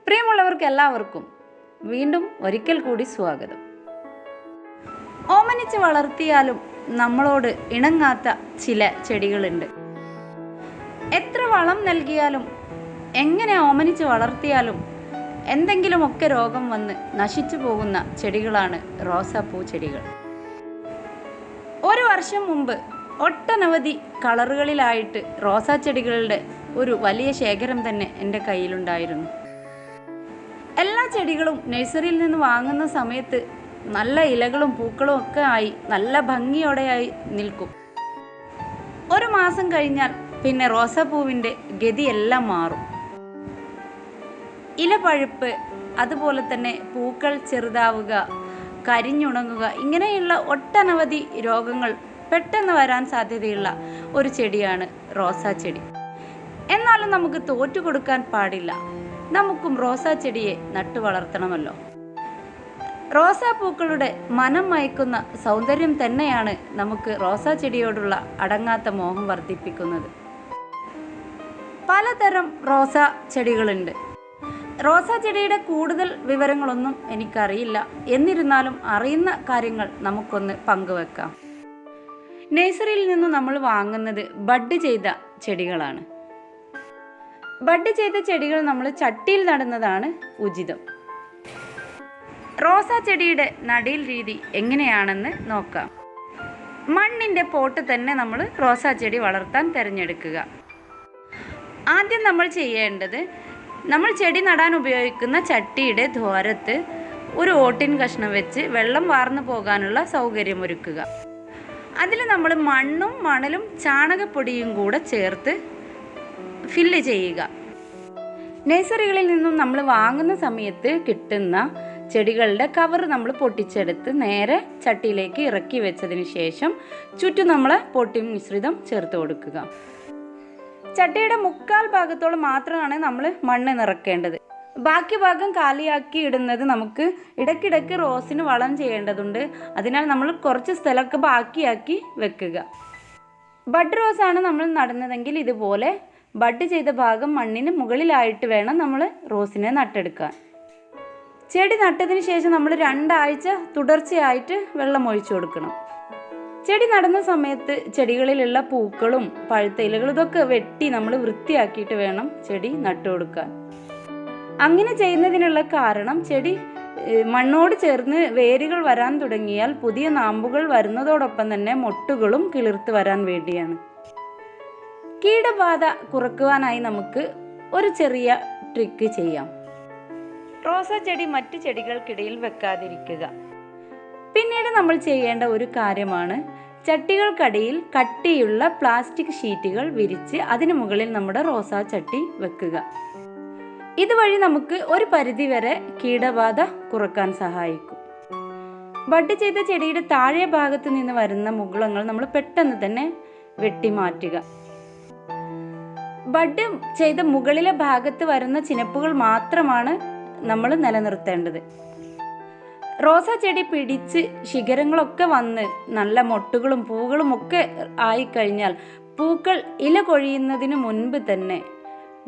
പ്രിയമുള്ളവർക്ക് എല്ലാവർക്കും വീണ്ടും ഒരിക്കൽ കൂടി സ്വാഗതം. ഓമനിച്ച് വളർത്തിയാലും നമ്മളോട് ഇണങ്ങാത്ത ചില ചെടികളുണ്ട്. എത്ര വളം നൽകിയാലും എങ്ങനെ ഓമനിച്ച് വളർത്തിയാലും എന്തെങ്കിലുമൊക്കെ രോഗം വന്ന് നശിച്ചു പോകുന്ന ചെടികളാണ് റോസാപ്പൂ ചെടികൾ. ഒരു വർഷം മുമ്പ് ഒട്ടനവധി കളറുകളിലായിട്ട് റോസാ ചെടികളുടെ ഒരു വലിയ ശേഖരം തന്നെ എൻ്റെ കയ്യിലുണ്ടായിരുന്നു. എല്ലാ ചെടികളും നഴ്സറിയിൽ നിന്ന് വാങ്ങുന്ന സമയത്ത് നല്ല ഇലകളും പൂക്കളും ഒക്കെ ആയി നല്ല ഭംഗിയോടെയായി നിൽക്കും. ഒരു മാസം കഴിഞ്ഞാൽ പിന്നെ റോസാപ്പൂവിൻ്റെ ഗതിയെല്ലാം മാറും. ഇല പഴുപ്പ്, അതുപോലെ തന്നെ പൂക്കൾ ചെറുതാവുക, കരിഞ്ഞുണങ്ങുക, ഇങ്ങനെയുള്ള ഒട്ടനവധി രോഗങ്ങൾ പെട്ടെന്ന് വരാൻ സാധ്യതയുള്ള ഒരു ചെടിയാണ് റോസാ ചെടി. എന്നാലും നമുക്ക് തോറ്റു കൊടുക്കാൻ പാടില്ല. നമുക്കും റോസാ ചെടിയെ നട്ടു വളർത്തണമല്ലോ. റോസാപ്പൂക്കളുടെ മനം മയക്കുന്ന സൗന്ദര്യം തന്നെയാണ് നമുക്ക് റോസാ ചെടിയോടുള്ള അടങ്ങാത്ത മോഹം വർദ്ധിപ്പിക്കുന്നത്. പലതരം റോസാ ചെടികളുണ്ട്. റോസാ ചെടിയുടെ കൂടുതൽ വിവരങ്ങളൊന്നും എനിക്കറിയില്ല. എന്നിരുന്നാലും അറിയുന്ന കാര്യങ്ങൾ നമുക്കൊന്ന് പങ്കുവെക്കാം. നഴ്സറിയിൽ നിന്ന് നമ്മൾ വാങ്ങുന്നത് ബഡ് ചെയ്ത ചെടികളാണ്. ബഡ് ചെയ്ത ചെടികൾ നമ്മൾ ചട്ടിയിൽ നടുന്നതാണ് ഉചിതം. റോസാ ചെടിയുടെ നടീൽ രീതി എങ്ങനെയാണെന്ന് നോക്കാം. മണ്ണിൻ്റെ പോട്ട് തന്നെ നമ്മൾ റോസാ ചെടി വളർത്താൻ തിരഞ്ഞെടുക്കുക. ആദ്യം നമ്മൾ ചെയ്യേണ്ടത്, നമ്മൾ ചെടി നടാൻ ഉപയോഗിക്കുന്ന ചട്ടിയുടെ ദ്വാരത്ത് ഒരു ഓട്ടിൻ കഷ്ണം വെച്ച് വെള്ളം വാർന്നു പോകാനുള്ള സൗകര്യമൊരുക്കുക. അതിൽ നമ്മൾ മണ്ണും മണലും ചാണകപ്പൊടിയും കൂടെ ചേർത്ത് ഫില്ല് ചെയ്യുക. നഴ്സറികളിൽ നിന്നും നമ്മൾ വാങ്ങുന്ന സമയത്ത് കിട്ടുന്ന ചെടികളുടെ കവർ നമ്മൾ പൊട്ടിച്ചെടുത്ത് നേരെ ചട്ടിയിലേക്ക് ഇറക്കി വെച്ചതിന് ശേഷം ചുറ്റും നമ്മൾ പൊട്ടി മിശ്രിതം ചേർത്ത് കൊടുക്കുക. ചട്ടിയുടെ മുക്കാൽ ഭാഗത്തോളം മാത്രമാണ് നമ്മൾ മണ്ണ് നിറക്കേണ്ടത്. ബാക്കി ഭാഗം കാലിയാക്കി ഇടുന്നത് നമുക്ക് ഇടയ്ക്കിടയ്ക്ക് റോസിന് വളം ചെയ്യേണ്ടതുണ്ട്. അതിനാൽ നമ്മൾ കുറച്ച് സ്ഥലമൊക്കെ ബാക്കിയാക്കി വെക്കുക. ബഡ് റോസാണ് നമ്മൾ നടുന്നതെങ്കിൽ ഇതുപോലെ ബഡ് ചെയ്ത ഭാഗം മണ്ണിന് മുകളിലായിട്ട് വേണം നമ്മൾ റോസിനെ നട്ടെടുക്കാൻ. ചെടി നട്ടതിന് ശേഷം നമ്മൾ 2 ആഴ്ച തുടർച്ചയായിട്ട് വെള്ളം ഒഴിച്ചു കൊടുക്കണം. ചെടി നടുന്ന സമയത്ത് ചെടികളിലുള്ള പൂക്കളും പഴുത്ത ഇലകളും ഇതൊക്കെ വെട്ടി നമ്മൾ വൃത്തിയാക്കിയിട്ട് വേണം ചെടി നട്ടു കൊടുക്കാൻ. അങ്ങനെ ചെയ്യുന്നതിനുള്ള കാരണം ചെടി മണ്ണോട് ചേർന്ന് വേരുകൾ വരാൻ തുടങ്ങിയാൽ പുതിയ നാമ്പുകൾ വരുന്നതോടൊപ്പം തന്നെ മൊട്ടുകളും കിളിർത്ത് വരാൻ വേണ്ടിയാണ്. കീടബാധ കുറക്കുവാനായി നമുക്ക് ഒരു ചെറിയ ട്രിക്ക് ചെയ്യാം. റോസാ ചെടി മറ്റു ചെടികൾക്കിടയിൽ വെക്കാതിരിക്കുക. പിന്നീട് നമ്മൾ ചെയ്യേണ്ട ഒരു കാര്യമാണ്, ചട്ടികൾക്കടിയിൽ കട്ടിയുള്ള പ്ലാസ്റ്റിക് ഷീറ്റുകൾ വിരിച്ച് അതിനു മുകളിൽ നമ്മുടെ റോസാ ചട്ടി വെക്കുക. ഇതുവഴി നമുക്ക് ഒരു പരിധിവരെ കീടബാധ കുറക്കാൻ സഹായിക്കും. ബഡ് ചെയ്ത ചെടിയുടെ താഴെ ഭാഗത്ത് നിന്ന് വരുന്ന മുകുളങ്ങൾ നമ്മൾ പെട്ടെന്ന് തന്നെ വെട്ടി മാറ്റുക. ബഡ് ചെയ്ത മുകളിലെ ഭാഗത്ത് വരുന്ന ചിനപ്പുകൾ മാത്രമാണ് നമ്മൾ നിലനിർത്തേണ്ടത്. റോസാ ചെടി പിടിച്ച് ശിഖരങ്ങളൊക്കെ വന്ന് നല്ല മൊട്ടുകളും പൂകളും ഒക്കെ ആയിക്കഴിഞ്ഞാൽ പൂക്കൾ ഇല കൊഴിയുന്നതിന് മുൻപ് തന്നെ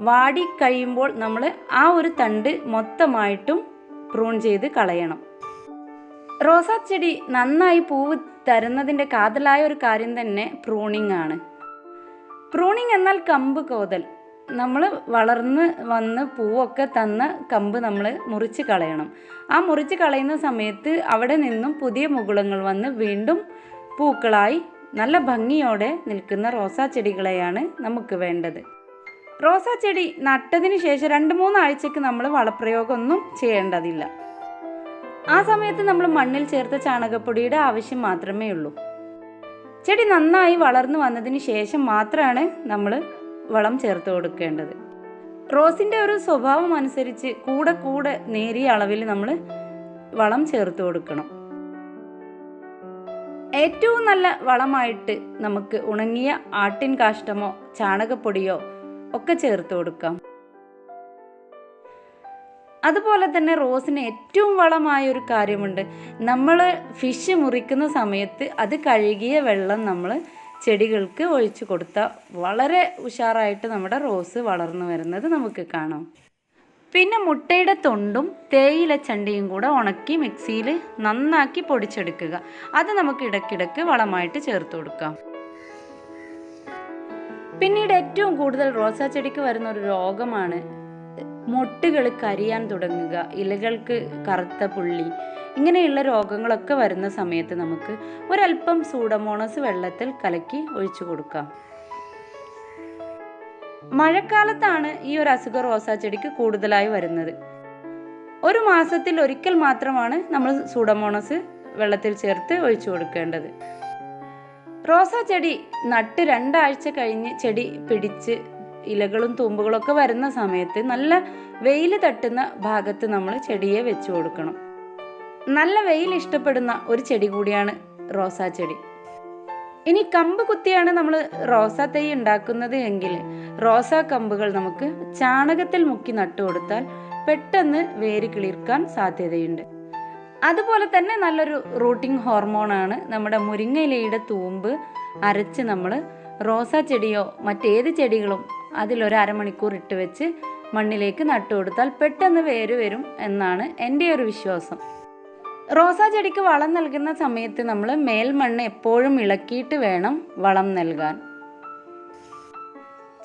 വാടി കഴിയുമ്പോൾ നമ്മൾ ആ ഒരു തണ്ട് മൊത്തമായിട്ടും പ്രൂൺ ചെയ്ത് കളയണം. റോസാ ചെടി നന്നായി പൂവ് തരുന്നതിൻ്റെ കാതലായ ഒരു കാര്യം തന്നെ പ്രൂണിംഗ് ആണ്. പ്രൂണിംഗ് എന്നാൽ കമ്പ് കോതൽ. നമ്മൾ വളർന്ന് വന്ന് പൂവൊക്കെ തന്ന കമ്പ് നമ്മൾ മുറിച്ച് കളയണം. ആ മുറിച്ച് കളയുന്ന സമയത്ത് അവിടെ നിന്നും പുതിയ മുകുളങ്ങൾ വന്ന് വീണ്ടും പൂക്കളായി നല്ല ഭംഗിയോടെ നിൽക്കുന്ന റോസാ ചെടികളെയാണ് നമുക്ക് വേണ്ടത്. റോസാ ചെടി നട്ടതിന് ശേഷം 2-3 ആഴ്ചക്ക് നമ്മൾ വളപ്രയോഗമൊന്നും ചെയ്യേണ്ടതില്ല. ആ സമയത്ത് നമ്മൾ മണ്ണിൽ ചേർത്ത ചാണകപ്പൊടിയുടെ ആവശ്യം മാത്രമേ ഉള്ളൂ. ചെടി നന്നായി വളർന്നു വന്നതിന് ശേഷം മാത്രമാണ് നമ്മൾ വളം ചേർത്ത് കൊടുക്കേണ്ടത്. റോസിൻ്റെ ഒരു സ്വഭാവം അനുസരിച്ച് കൂടെ നേരിയ അളവിൽ നമ്മൾ വളം ചേർത്ത് കൊടുക്കണം. ഏറ്റവും നല്ല വളമായിട്ട് നമുക്ക് ഉണങ്ങിയ ആട്ടിൻ കാഷ്ടമോ ചാണകപ്പൊടിയോ ഒക്കെ ചേർത്ത് കൊടുക്കാം. അതുപോലെ തന്നെ റോസിന് ഏറ്റവും വളമായൊരു കാര്യമുണ്ട്. നമ്മൾ ഫിഷ് മുറിക്കുന്ന സമയത്ത് അത് കഴുകിയ വെള്ളം നമ്മൾ ചെടികൾക്ക് ഒഴിച്ചു കൊടുത്താൽ വളരെ ഉഷാറായിട്ട് നമ്മുടെ റോസ് വളർന്നു വരുന്നത് നമുക്ക് കാണാം. പിന്നെ മുട്ടയുടെ തൊണ്ടും തേയില ചണ്ടിയും കൂടെ ഉണക്കി മിക്സിയിൽ നന്നാക്കി പൊടിച്ചെടുക്കുക. അത് നമുക്ക് ഇടയ്ക്കിടയ്ക്ക് വളമായിട്ട് ചേർത്ത് കൊടുക്കാം. പിന്നീട് ഏറ്റവും കൂടുതൽ റോസാ ചെടിക്ക് വരുന്ന ഒരു രോഗമാണ് മൊട്ടുകൾ കരിയാൻ തുടങ്ങുക, ഇലകൾക്ക് കറുത്ത പുള്ളി. ഇങ്ങനെയുള്ള രോഗങ്ങളൊക്കെ വരുന്ന സമയത്ത് നമുക്ക് ഒരല്പം സൂഡോമോണസ് വെള്ളത്തിൽ കലക്കി ഒഴിച്ചു കൊടുക്കാം. മഴക്കാലത്താണ് ഈ ഒരു അസുഖം റോസാ ചെടിക്ക് കൂടുതലായി വരുന്നത്. ഒരു മാസത്തിൽ ഒരിക്കൽ മാത്രമാണ് നമ്മൾ സൂഡോമോണസ് വെള്ളത്തിൽ ചേർത്ത് ഒഴിച്ചു കൊടുക്കേണ്ടത്. റോസാ ചെടി നട്ട് 2 ആഴ്ച കഴിഞ്ഞ് ചെടി പിടിച്ച് ഇലകളും തുമ്പുകളൊക്കെ വരുന്ന സമയത്ത് നല്ല വെയിൽ തട്ടുന്ന ഭാഗത്ത് നമ്മൾ ചെടിയെ വെച്ച് കൊടുക്കണം. നല്ല വെയിൽ ഇഷ്ടപ്പെടുന്ന ഒരു ചെടി കൂടിയാണ് റോസാ ചെടി. ഇനി കമ്പ് കുത്തിയാണ് നമ്മൾ റോസാ തൈ ഉണ്ടാക്കുന്നത് എങ്കിൽ റോസാ കമ്പുകൾ നമുക്ക് ചാണകത്തിൽ മുക്കി നട്ടു കൊടുത്താൽ പെട്ടെന്ന് വേര് കിളിർക്കാൻ സാധ്യതയുണ്ട്. അതുപോലെ തന്നെ നല്ലൊരു റൂട്ടിംഗ് ഹോർമോണാണ് നമ്മുടെ മുരിങ്ങയിലയുടെ തൂമ്പ് അരച്ച് നമ്മൾ റോസാ ചെടിയോ മറ്റേത് ചെടികളും അതിലൊരു അരമണിക്കൂർ ഇട്ട് വെച്ച് മണ്ണിലേക്ക് നട്ടു കൊടുത്താൽ പെട്ടെന്ന് വേര് വരും എന്നാണ് എൻ്റെ ഒരു വിശ്വാസം. റോസാ ചെടിക്ക് വളം നൽകുന്ന സമയത്ത് നമ്മൾ മേൽമണ്ണ് എപ്പോഴും ഇളക്കിയിട്ട് വേണം വളം നൽകാൻ.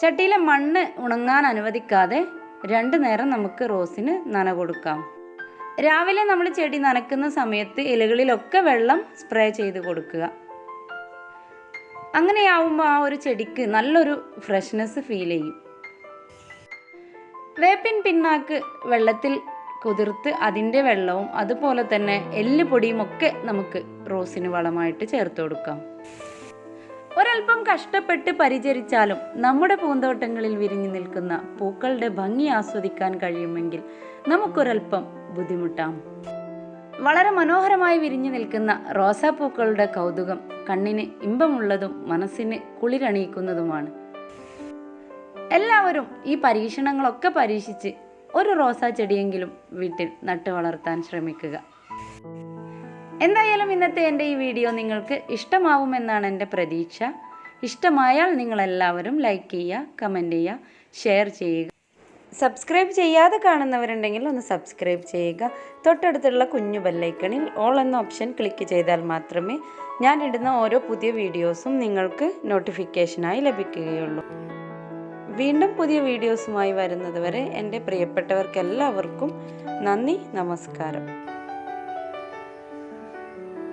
ചട്ടിയിലെ മണ്ണ് ഉണങ്ങാൻ അനുവദിക്കാതെ 2 നേരം നമുക്ക് റോസിന് നന കൊടുക്കാം. രാവിലെ നമ്മൾ ചെടി നനയ്ക്കുന്ന സമയത്ത് ഇലകളിലൊക്കെ വെള്ളം സ്പ്രേ ചെയ്ത് കൊടുക്കുക. അങ്ങനെയാവുമ്പോൾ ആ ഒരു ചെടിക്ക് നല്ലൊരു ഫ്രഷ്നെസ് ഫീൽ ചെയ്യും. വേപ്പിൻ പിണ്ണാക്ക് വെള്ളത്തിൽ കുതിർത്ത് അതിൻ്റെ വെള്ളവും അതുപോലെ തന്നെ എല്ലുപൊടിയും ഒക്കെ നമുക്ക് റോസിന് വളമായിട്ട് ചേർത്ത് കൊടുക്കാം. ഒരൽപ്പം കഷ്ടപ്പെട്ട് പരിചരിച്ചാലും നമ്മുടെ പൂന്തോട്ടങ്ങളിൽ വിരിഞ്ഞു നിൽക്കുന്ന പൂക്കളുടെ ഭംഗി ആസ്വദിക്കാൻ കഴിയുമെങ്കിൽ നമുക്കൊരൽപ്പം ബുദ്ധിമുട്ടാം. വളരെ മനോഹരമായി വിരിഞ്ഞു നിൽക്കുന്ന റോസാപ്പൂക്കളുടെ കൗതുകം കണ്ണിന് ഇമ്പമുള്ളതും മനസ്സിന് കുളിരണിയിക്കുന്നതുമാണ്. എല്ലാവരും ഈ പരീക്ഷണങ്ങളൊക്കെ പരീക്ഷിച്ച് ഒരു റോസാ ചെടിയെങ്കിലും വീട്ടിൽ നട്ടു വളർത്താൻ ശ്രമിക്കുക. എന്തായാലും ഇന്നത്തെ എൻ്റെ ഈ വീഡിയോ നിങ്ങൾക്ക് ഇഷ്ടമാവുമെന്നാണ് എൻ്റെ പ്രതീക്ഷ. ഇഷ്ടമായാൽ നിങ്ങളെല്ലാവരും ലൈക്ക് ചെയ്യുക, കമൻറ്റ് ചെയ്യുക, ഷെയർ ചെയ്യുക. സബ്സ്ക്രൈബ് ചെയ്യാതെ കാണുന്നവരുണ്ടെങ്കിൽ ഒന്ന് സബ്സ്ക്രൈബ് ചെയ്യുക. തൊട്ടടുത്തുള്ള കുഞ്ഞു ബെല്ലൈക്കണിൽ ഓൾ എന്ന ഓപ്ഷൻ ക്ലിക്ക് ചെയ്താൽ മാത്രമേ ഞാൻ ഇടുന്ന ഓരോ പുതിയ വീഡിയോസും നിങ്ങൾക്ക് നോട്ടിഫിക്കേഷനായി ലഭിക്കുകയുള്ളൂ. വീണ്ടും പുതിയ വീഡിയോസുമായി വരുന്നത് വരെ എൻ്റെ പ്രിയപ്പെട്ടവർക്കെല്ലാവർക്കും നന്ദി, നമസ്കാരം.